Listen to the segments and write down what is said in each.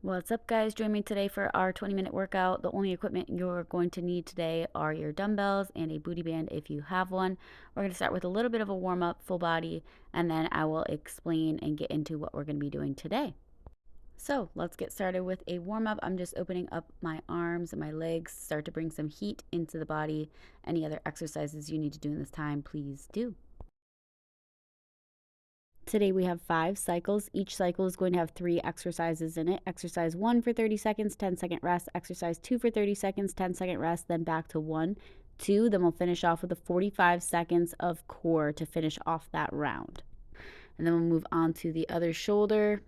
What's up, guys? Join me today for our 20-minute workout. The only equipment you're going to need today are your dumbbells and a booty band if you have one. We're going to start with a little bit of a warm-up, full body, and then I will explain and get into what we're going to be doing today. So let's get started with a warm-up. I'm just opening up my arms and my legs, start to bring some heat into the body. Any other exercises you need to do in this time, please do. Today we have 5 cycles. Each cycle is going to have 3 exercises in it. Exercise 1 for 30 seconds, 10-second rest. Exercise 2 for 30 seconds, 10-second rest, then back to 1, 2. Then we'll finish off with a 45 seconds of core to finish off that round. And then we'll move on to the other shoulder.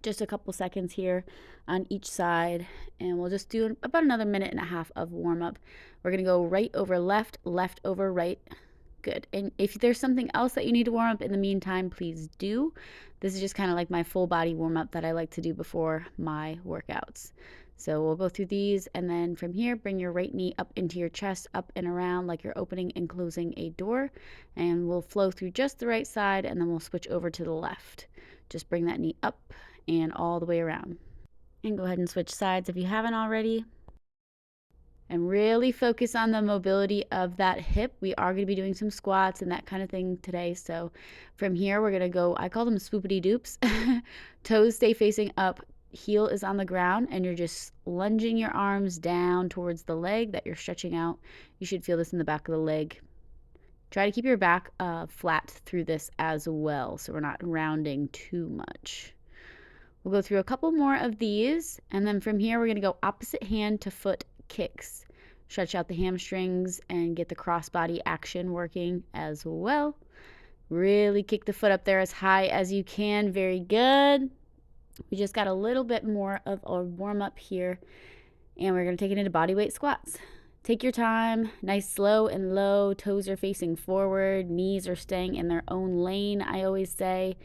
Just a couple seconds here on each side. And we'll just do about another minute and a half of warm-up. We're going to go right over left, left over right. Good. And if there's something else that you need to warm up in the meantime, please do. This is just kind of like my full body warm up that I like to do before my workouts. So we'll go through these, and then from here, bring your right knee up into your chest, up and around like you're opening and closing a door. And we'll flow through just the right side, and then we'll switch over to the left. Just bring that knee up and all the way around. And go ahead and switch sides if you haven't already. And really focus on the mobility of that hip. We are going to be doing some squats and that kind of thing today. So from here, we're going to go, I call them swoopity doops. Toes stay facing up, heel is on the ground, and you're just lunging your arms down towards the leg that you're stretching out. You should feel this in the back of the leg. Try to keep your back flat through this as well, so we're not rounding too much. We'll go through a couple more of these, and then from here, we're going to go opposite hand to foot kicks. Stretch out the hamstrings and get the crossbody action working as well. Really kick the foot up there as high as you can. Very good. We just got a little bit more of a warm up here, and we're going to take it into bodyweight squats. Take your time, nice slow and low. Toes are facing forward, knees are staying in their own lane, I always say.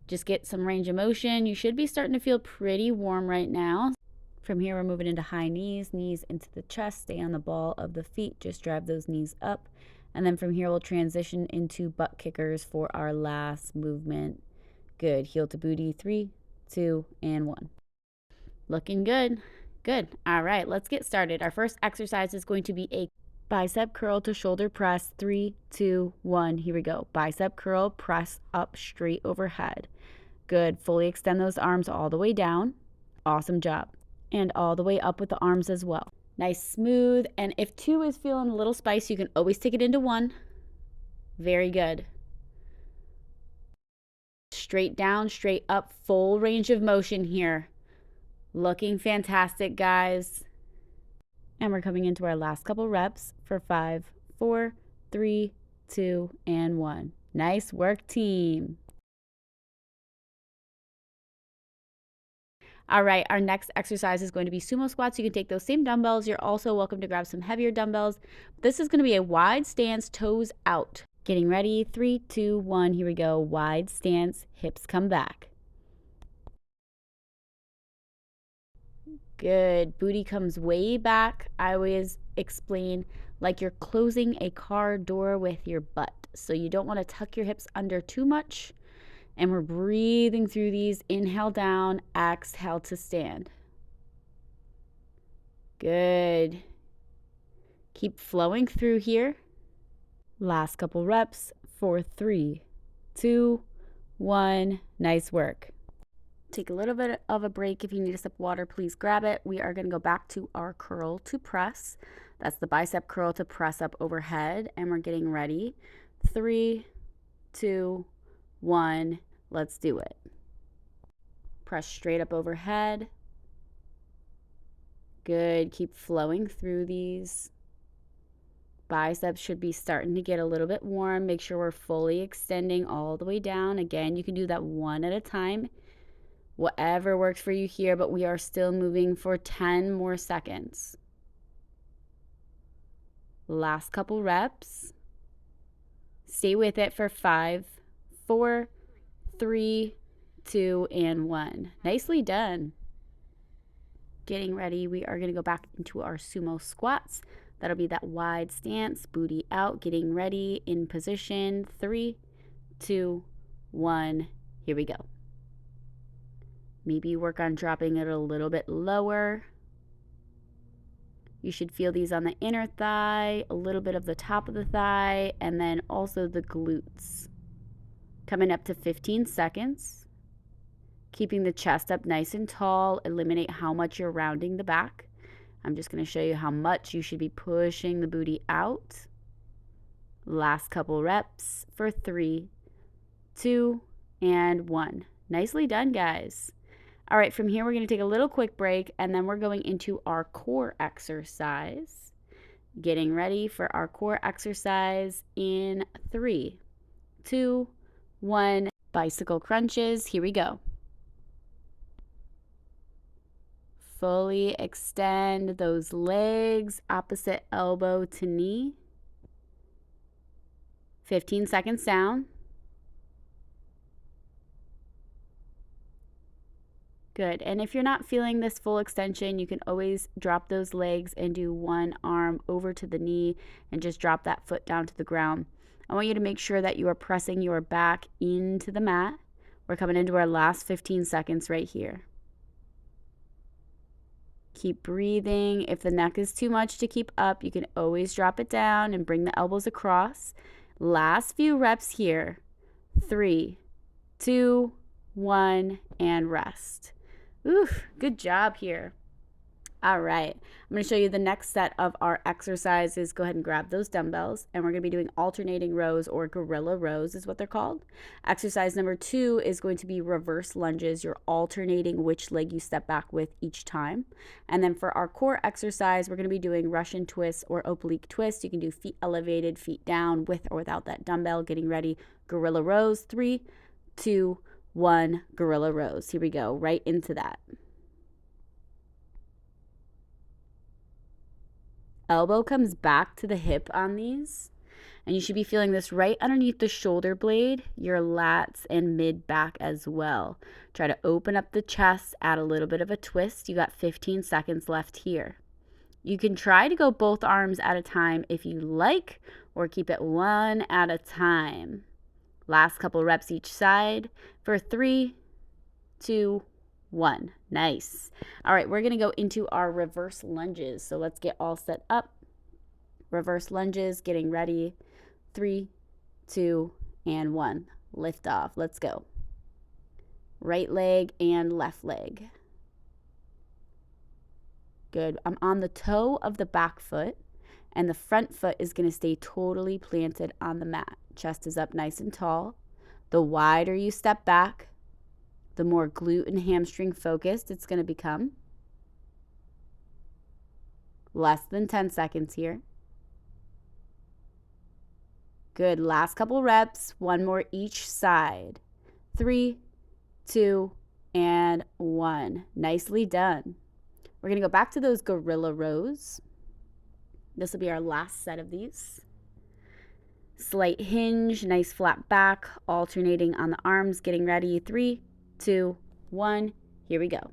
Just get some range of motion. You should be starting to feel pretty warm right now. From here, we're moving into high knees, knees into the chest, stay on the ball of the feet, just drive those knees up. And then from here, we'll transition into butt kickers for our last movement. Good, heel to booty, 3, 2, and 1. Looking good. Good. All right, let's get started. Our first exercise is going to be a bicep curl to shoulder press. 3, 2, 1. Here we go. Bicep curl, press up straight overhead. Good. Fully extend those arms all the way down. Awesome job. And all the way up with the arms as well. Nice, smooth. And if 2 is feeling a little spicy, you can always take it into 1. Very good. Straight down, straight up, full range of motion here. Looking fantastic, guys. And we're coming into our last couple reps for 5, 4, 3, 2, and 1. Nice work, team. All right, our next exercise is going to be sumo squats. You can take those same dumbbells. You're also welcome to grab some heavier dumbbells. This is going to be a wide stance, toes out. Getting ready, 3, 2, 1. Here we go. Wide stance, hips come back. Good. Booty comes way back. I always explain like you're closing a car door with your butt. So you don't want to tuck your hips under too much. And we're breathing through these. Inhale down, exhale to stand. Good. Keep flowing through here. Last couple reps for 3, 2, 1. Nice work. Take a little bit of a break. If you need a sip of water, please grab it. We are going to go back to our curl to press. That's the bicep curl to press up overhead. And we're getting ready. 3, 2, 1. Let's do it. Press straight up overhead. Good. Keep flowing through these. Biceps should be starting to get a little bit warm. Make sure we're fully extending all the way down. Again, you can do that one at a time. Whatever works for you here, but we are still moving for 10 more seconds. Last couple reps. Stay with it for 5, 4, 3, 2, and 1. Nicely done. Getting ready, we are going to go back into our sumo squats. That'll be that wide stance, booty out, getting ready, in position. 3, 2, 1. Here we go. Maybe work on dropping it a little bit lower. You should feel these on the inner thigh, a little bit of the top of the thigh, and then also the glutes. Coming up to 15 seconds. Keeping the chest up nice and tall. Eliminate how much you're rounding the back. I'm just going to show you how much you should be pushing the booty out. Last couple reps for 3, 2, and 1. Nicely done, guys. All right, from here we're going to take a little quick break, and then we're going into our core exercise. Getting ready for our core exercise in 3, 2, 1. Bicycle crunches. Here we go. Fully extend those legs, opposite elbow to knee. 15 seconds down. Good. And if you're not feeling this full extension, you can always drop those legs and do one arm over to the knee and just drop that foot down to the ground. I want you to make sure that you are pressing your back into the mat. We're coming into our last 15 seconds right here. Keep breathing. If the neck is too much to keep up, you can always drop it down and bring the elbows across. Last few reps here. 3, 2, 1, and rest. Oof, good job here. All right, I'm going to show you the next set of our exercises. Go ahead and grab those dumbbells, and we're going to be doing alternating rows, or gorilla rows is what they're called. Exercise number 2 is going to be reverse lunges. You're alternating which leg you step back with each time. And then for our core exercise, we're going to be doing Russian twists or oblique twists. You can do feet elevated, feet down, with or without that dumbbell. Getting ready, gorilla rows. 3, 2, 1, gorilla rows. Here we go, right into that. Elbow comes back to the hip on these, and you should be feeling this right underneath the shoulder blade, your lats and mid back as well. Try to open up the chest, add a little bit of a twist. You got 15 seconds left here. You can try to go both arms at a time if you like, or keep it one at a time. Last couple reps each side for 3, 2, 1. Nice. All right, we're going to go into our reverse lunges. So let's get all set up. Reverse lunges, getting ready. 3, 2, and 1. Lift off. Let's go. Right leg and left leg. Good. I'm on the toe of the back foot, and the front foot is going to stay totally planted on the mat. Chest is up nice and tall. The wider you step back, the more glute and hamstring focused it's going to become. Less than 10 seconds here. Good. Last couple reps. One more each side. 3, 2, and 1. Nicely done. We're going to go back to those gorilla rows. This will be our last set of these. Slight hinge, nice flat back, alternating on the arms, getting ready. 3, 2, 1. Here we go.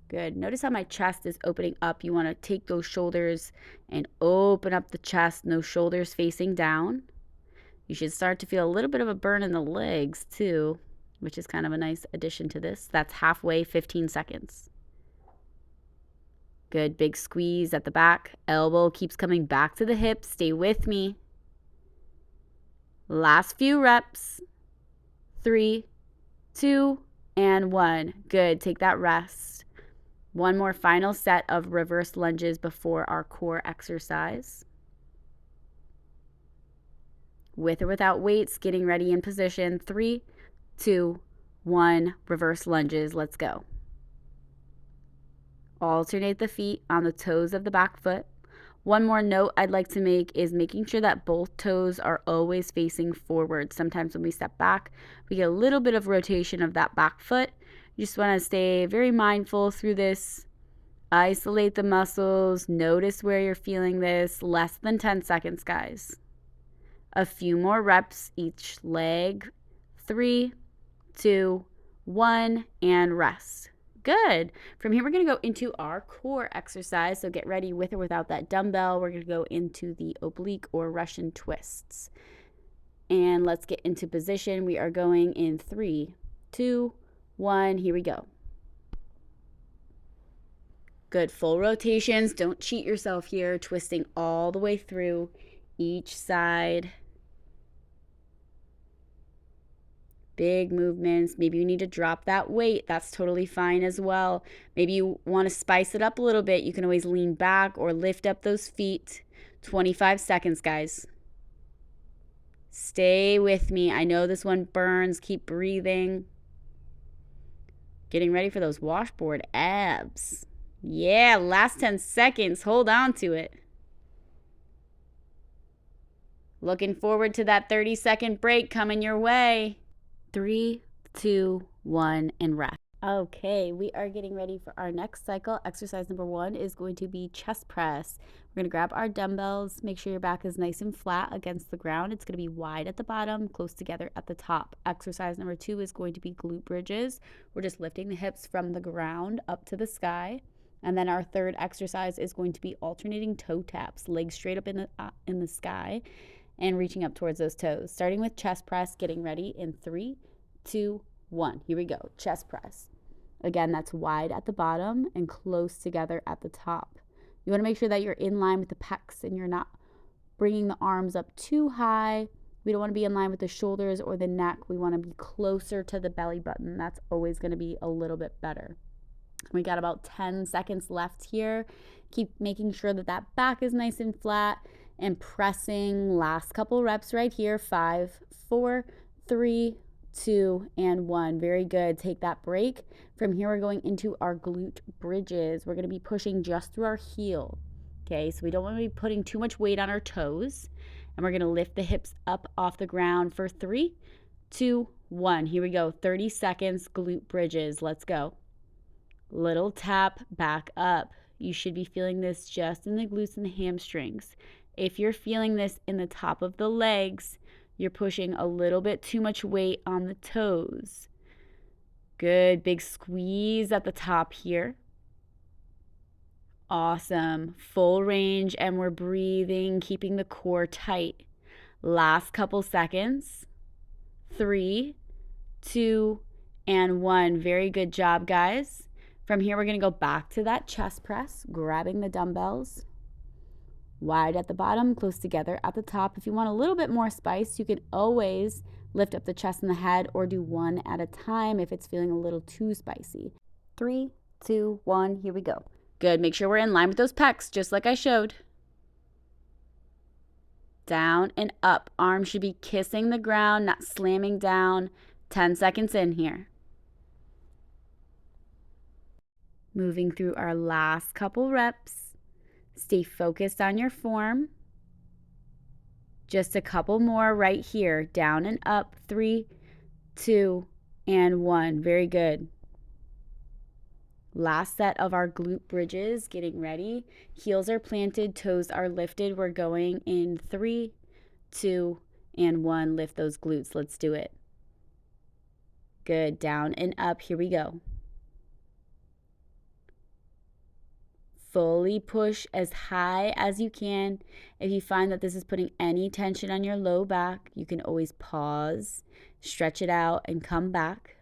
Good. Notice how my chest is opening up. You want to take those shoulders and open up the chest, no shoulders facing down. You should start to feel a little bit of a burn in the legs too, which is kind of a nice addition to this. That's halfway, 15 seconds. Good. Big squeeze at the back. Elbow keeps coming back to the hip. Stay with me. Last few reps. 3, 2, and 1. Good. Take that rest. One more final set of reverse lunges before our core exercise. With or without weights, getting ready in position. 3, 2, 1. Reverse lunges. Let's go. Alternate the feet on the toes of the back foot. One more note I'd like to make is making sure that both toes are always facing forward. Sometimes when we step back, we get a little bit of rotation of that back foot. You just want to stay very mindful through this. Isolate the muscles. Notice where you're feeling this. Less than 10 seconds, guys. A few more reps each leg. 3, 2, 1, and rest. Good. From here, we're going to go into our core exercise. So get ready with or without that dumbbell. We're going to go into the oblique or Russian twists. And let's get into position. We are going in 3, 2, 1. Here we go. Good. Full rotations. Don't cheat yourself here. Twisting all the way through each side. Big movements. Maybe you need to drop that weight. That's totally fine as well. Maybe you want to spice it up a little bit. You can always lean back or lift up those feet. 25 seconds, guys. Stay with me. I know this one burns. Keep breathing. Getting ready for those washboard abs. Yeah, last 10 seconds. Hold on to it. Looking forward to that 30-second break coming your way. 3, 2, 1, and rest. Okay, we are getting ready for our next cycle. Exercise number 1 is going to be chest press. We're going to grab our dumbbells. Make sure your back is nice and flat against the ground. It's going to be wide at the bottom, close together at the top. Exercise number 2 is going to be glute bridges. We're just lifting the hips from the ground up to the sky. And then our third exercise is going to be alternating toe taps, legs straight up in the sky and reaching up towards those toes. Starting with chest press, getting ready in 3, 2, 1. Here we go. Chest press. Again, that's wide at the bottom and close together at the top. You want to make sure that you're in line with the pecs and you're not bringing the arms up too high. We don't want to be in line with the shoulders or the neck. We want to be closer to the belly button. That's always going to be a little bit better. We got about 10 seconds left here. Keep making sure that that back is nice and flat and pressing. Last couple reps right here. 5, 4, 3, 2, and 1. Very good. Take that break. From here, we're going into our glute bridges. We're going to be pushing just through our heel. Okay, so we don't want to be putting too much weight on our toes. And we're going to lift the hips up off the ground for 3, 2, 1. Here we go. 30 seconds, glute bridges. Let's go. Little tap, back up. You should be feeling this just in the glutes and the hamstrings. If you're feeling this in the top of the legs, you're pushing a little bit too much weight on the toes. Good. Big squeeze at the top here. Awesome. Full range, and we're breathing, keeping the core tight. Last couple seconds. 3, 2, and 1. Very good job, guys. From here, we're going to go back to that chest press, grabbing the dumbbells. Wide at the bottom, close together at the top. If you want a little bit more spice, you can always lift up the chest and the head or do one at a time if it's feeling a little too spicy. 3, 2, 1, here we go. Good. Make sure we're in line with those pecs, just like I showed. Down and up. Arms should be kissing the ground, not slamming down. 10 seconds in here. Moving through our last couple reps. Stay focused on your form. Just a couple more right here. Down and up. 3, 2, and 1. Very good. Last set of our glute bridges. Getting ready. Heels are planted. Toes are lifted. We're going in 3, 2, and 1. Lift those glutes. Let's do it. Good. Down and up. Here we go. Fully push as high as you can. If you find that this is putting any tension on your low back, you can always pause, stretch it out, and come back.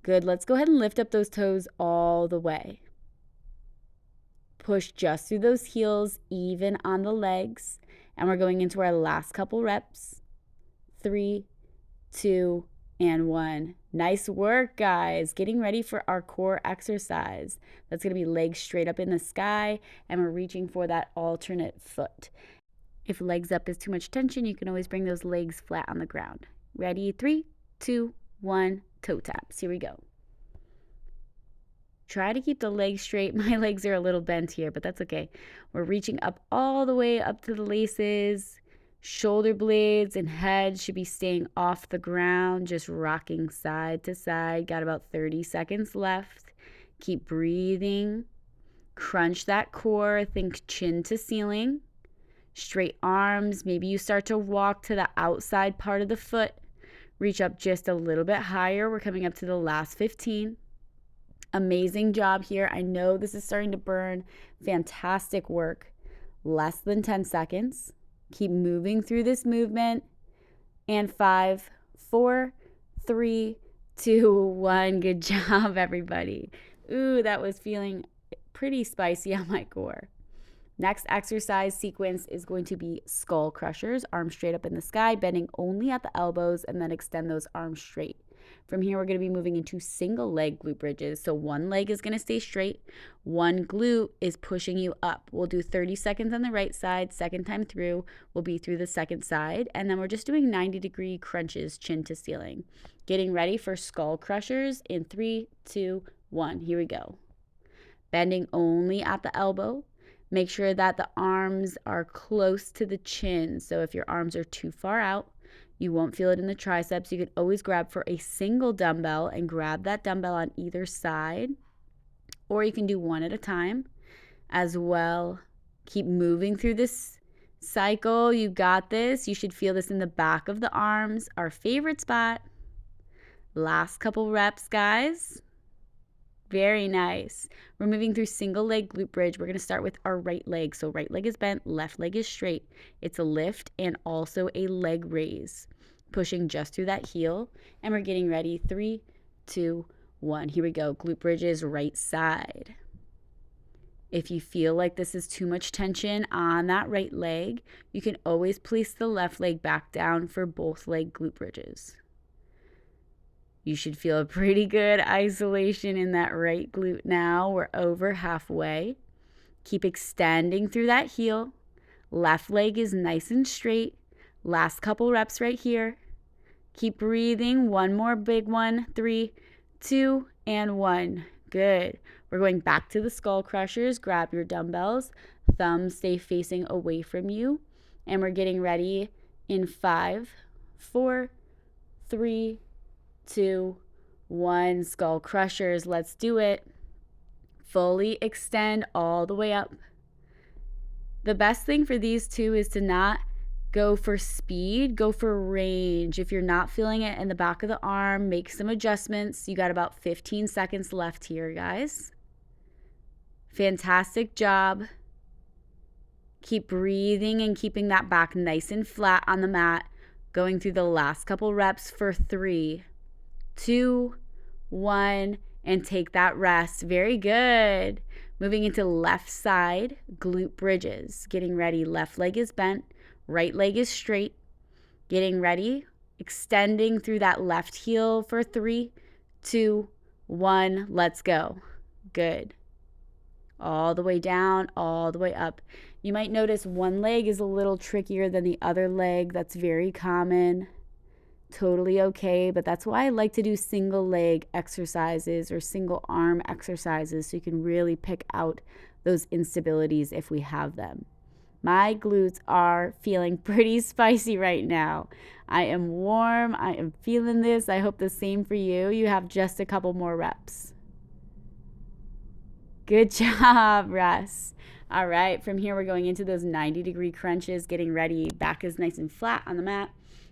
Good. Let's go ahead and lift up those toes all the way. Push just through those heels, even on the legs. And we're going into our last couple reps. 3, 2, and 1. Nice work, guys. Getting ready for our core exercise. That's going to be legs straight up in the sky, and we're reaching for that alternate foot. If legs up is too much tension, you can always bring those legs flat on the ground. Ready? 3, 2, 1, toe taps. Here we go. Try to keep the legs straight. My legs are a little bent here, but that's okay. We're reaching up all the way up to the laces. Shoulder blades and head should be staying off the ground, just rocking side to side. Got about 30 seconds left. Keep breathing. Crunch that core. Think chin to ceiling. Straight arms. Maybe you start to walk to the outside part of the foot. Reach up just a little bit higher. We're coming up to the last 15. Amazing job here. I know this is starting to burn. Fantastic work. Less than 10 seconds. Keep moving through this movement. And 5, 4, 3, 2, 1. Good job, everybody. Ooh, that was feeling pretty spicy on my core. Next exercise sequence is going to be skull crushers, arms straight up in the sky, bending only at the elbows, and then extend those arms straight. From here, we're going to be moving into single leg glute bridges. So one leg is going to stay straight. One glute is pushing you up. We'll do 30 seconds on the right side. Second time through, we'll be through the second side. And then we're just doing 90-degree crunches, chin to ceiling. Getting ready for skull crushers in 3, 2, 1. Here we go. Bending only at the elbow. Make sure that the arms are close to the chin. So if your arms are too far out, you won't feel it in the triceps. You can always grab for a single dumbbell and grab that dumbbell on either side, or you can do one at a time as well. Keep moving through this cycle. You got this. You should feel this in the back of the arms, our favorite spot. Last couple reps, guys. Very nice. We're moving through single leg glute bridge. We're going to start with our right leg. So right leg is bent, left leg is straight. It's a lift and also a leg raise. Pushing just through that heel. And we're getting ready. 3, 2, 1. Here we go. Glute bridges, right side. If you feel like this is too much tension on that right leg, you can always place the left leg back down for both leg glute bridges. You should feel a pretty good isolation in that right glute now. We're over halfway. Keep extending through that heel. Left leg is nice and straight. Last couple reps right here. Keep breathing. One more big one. 3, 2, and 1. Good. We're going back to the skull crushers. Grab your dumbbells. Thumbs stay facing away from you. And we're getting ready in 5, 4, 3, 2, 1. Skull crushers. Let's do it. Fully extend all the way up. The best thing for these two is to not go for speed, go for range. If you're not feeling it in the back of the arm, make some adjustments. You got about 15 seconds left here, guys. Fantastic job. Keep breathing and keeping that back nice and flat on the mat. Going through the last couple reps for 3, 2, 1, and take that rest. Very good. Moving into left side glute bridges. Getting ready. Left leg is bent. Right leg is straight. Getting ready. Extending through that left heel for 3, 2, 1. Let's go. Good. All the way down, all the way up. You might notice one leg is a little trickier than the other leg. That's very common. Totally okay, but that's why I like to do single leg exercises or single arm exercises so you can really pick out those instabilities if we have them. My glutes are feeling pretty spicy right now. I am warm. I am feeling this. I hope the same for you. You have just a couple more reps. Good job, Russ. All right, from here we're going into those 90-degree crunches, getting ready. Back is nice and flat on the mat.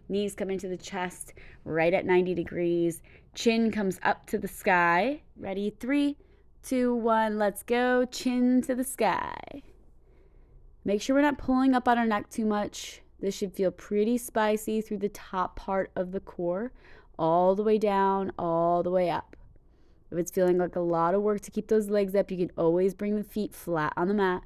Knees come into the chest right at 90 degrees. Chin comes up to the sky. Ready? 3, 2, 1. Let's go. Chin to the sky. Make sure we're not pulling up on our neck too much. This should feel pretty spicy through the top part of the core, all the way down, all the way up. If it's feeling like a lot of work to keep those legs up, you can always bring the feet flat on the mat.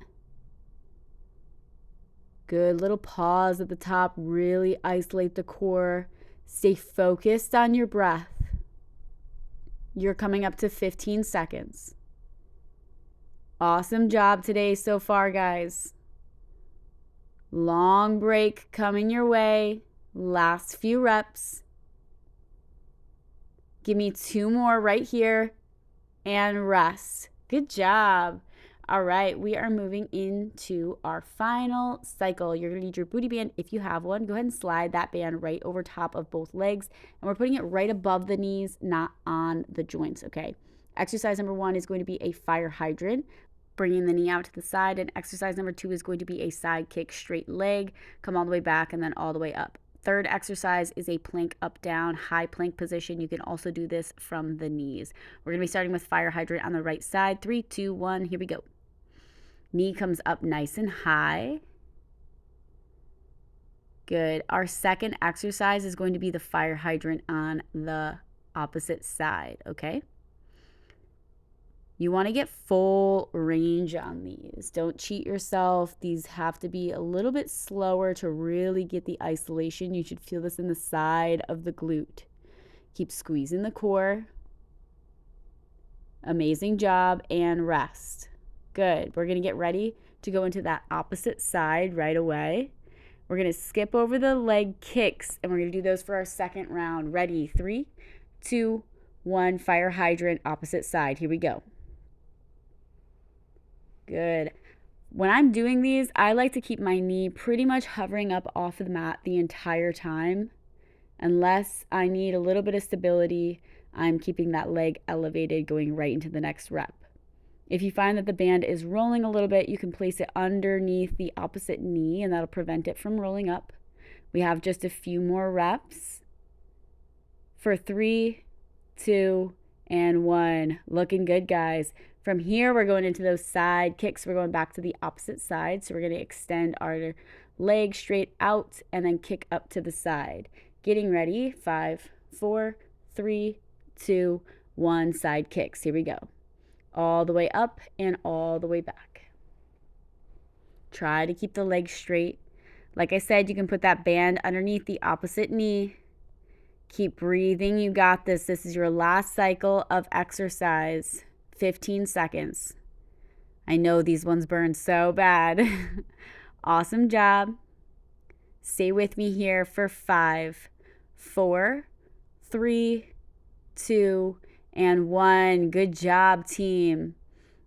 Good little pause at the top. Really isolate the core. Stay focused on your breath. You're coming up to 15 seconds. Awesome job today so far, guys. Long break coming your way. Last few reps. Give me 2 more right here and rest. Good job. All right, we are moving into our final cycle. You're going to need your booty band if you have one. Go ahead and slide that band right over top of both legs. And we're putting it right above the knees, not on the joints, okay? Exercise number 1 is going to be a fire hydrant, bringing the knee out to the side. And exercise number 2 is going to be a side kick, straight leg, come all the way back and then all the way up. Third exercise is a plank up down, high plank position. You can also do this from the knees. We're going to be starting with fire hydrant on the right side. 3, 2, 1, here we go. Knee comes up nice and high. Good. Our second exercise is going to be the fire hydrant on the opposite side, okay? You want to get full range on these. Don't cheat yourself. These have to be a little bit slower to really get the isolation. You should feel this in the side of the glute. Keep squeezing the core. Amazing job, and rest. Good. We're going to get ready to go into that opposite side right away. We're going to skip over the leg kicks, and we're going to do those for our second round. Ready? 3, 2, 1. Fire hydrant, opposite side. Here we go. Good. When I'm doing these, I like to keep my knee pretty much hovering up off of the mat the entire time. Unless I need a little bit of stability, I'm keeping that leg elevated going right into the next rep. If you find that the band is rolling a little bit, you can place it underneath the opposite knee, and that'll prevent it from rolling up. We have just a few more reps for 3, 2, and 1. Looking good, guys. From here, we're going into those side kicks. We're going back to the opposite side. So we're going to extend our leg straight out and then kick up to the side. Getting ready. 5, 4, 3, 2, 1. Side kicks. Here we go. All the way up and all the way back. Try to keep the leg straight. Like I said, you can put that band underneath the opposite knee. Keep breathing. You got this. This is your last cycle of exercise. 15 seconds. I know these ones burn so bad. Awesome job. Stay with me here for 5, 4, 3, 2, and 1. Good job, team.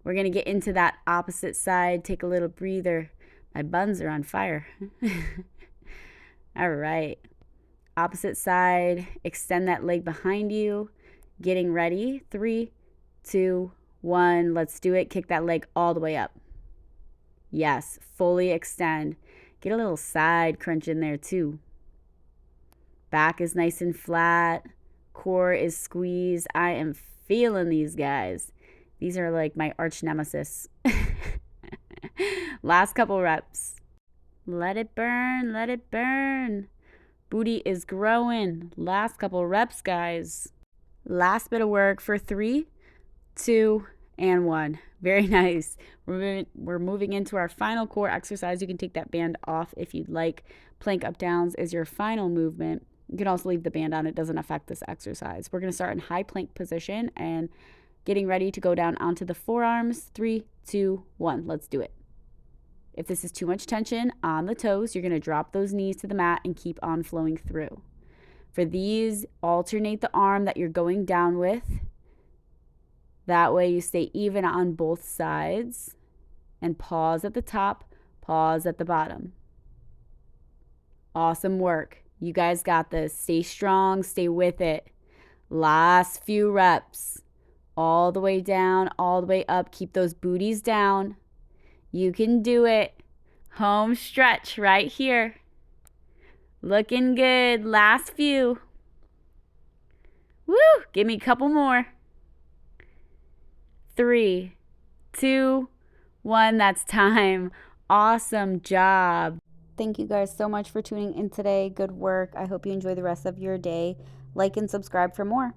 We're going to get into that opposite side. Take a little breather. My buns are on fire. All right. Opposite side. Extend that leg behind you. Getting ready. 3, 2, 1. Let's do it. Kick that leg all the way up. Yes, fully extend. Get a little side crunch in there too. Back is nice and flat. Core is squeezed. I am feeling these guys. These are like my arch nemesis. Last couple reps. Let it burn. Let it burn. Booty is growing. Last couple reps, guys. Last bit of work for 3, 2, and 1. Very nice. We're moving into our final core exercise. You can take that band off if you'd like. Plank up downs is your final movement. You can also leave the band on. It doesn't affect this exercise. We're going to start in high plank position and getting ready to go down onto the forearms. 3, 2, 1. Let's do it. If this is too much tension on the toes, you're going to drop those knees to the mat and keep on flowing through. For these, alternate the arm that you're going down with. That way you stay even on both sides. And pause at the top, pause at the bottom. Awesome work. You guys got this. Stay strong, stay with it. Last few reps. All the way down, all the way up. Keep those booties down. You can do it. Home stretch right here. Looking good. Last few. Woo! Give me a couple more. 3, 2, 1. That's time. Awesome job. Thank you guys so much for tuning in today. Good work. I hope you enjoy the rest of your day. Like and subscribe for more.